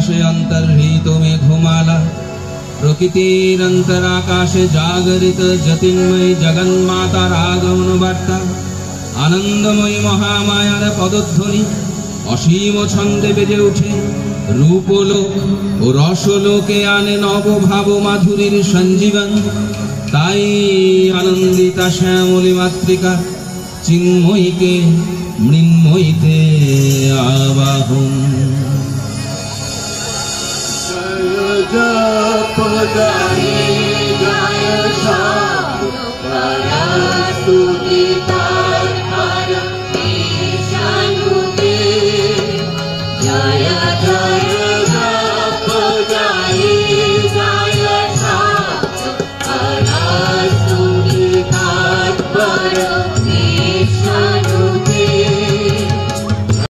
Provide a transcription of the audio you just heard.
আকাশে অন্তর্হিত মেঘমালা, প্রকৃতির অন্তরাকাশে জাগরিত জ্যোতির্ময়ী জগন্মাতার আগমন বার্তা, আনন্দময়ী মহামায়ার পদধ্বনি অসীম ছন্দে বেজে উঠে রূপলোক ও রসলোকে আনে নবভাব মাধুরীর সঞ্জীবন। তাই আনন্দিতা শ্যামলী মাতৃকা চিন্ময়ীকে মৃন্ময়ীতে আবাহন। জপ গায়ে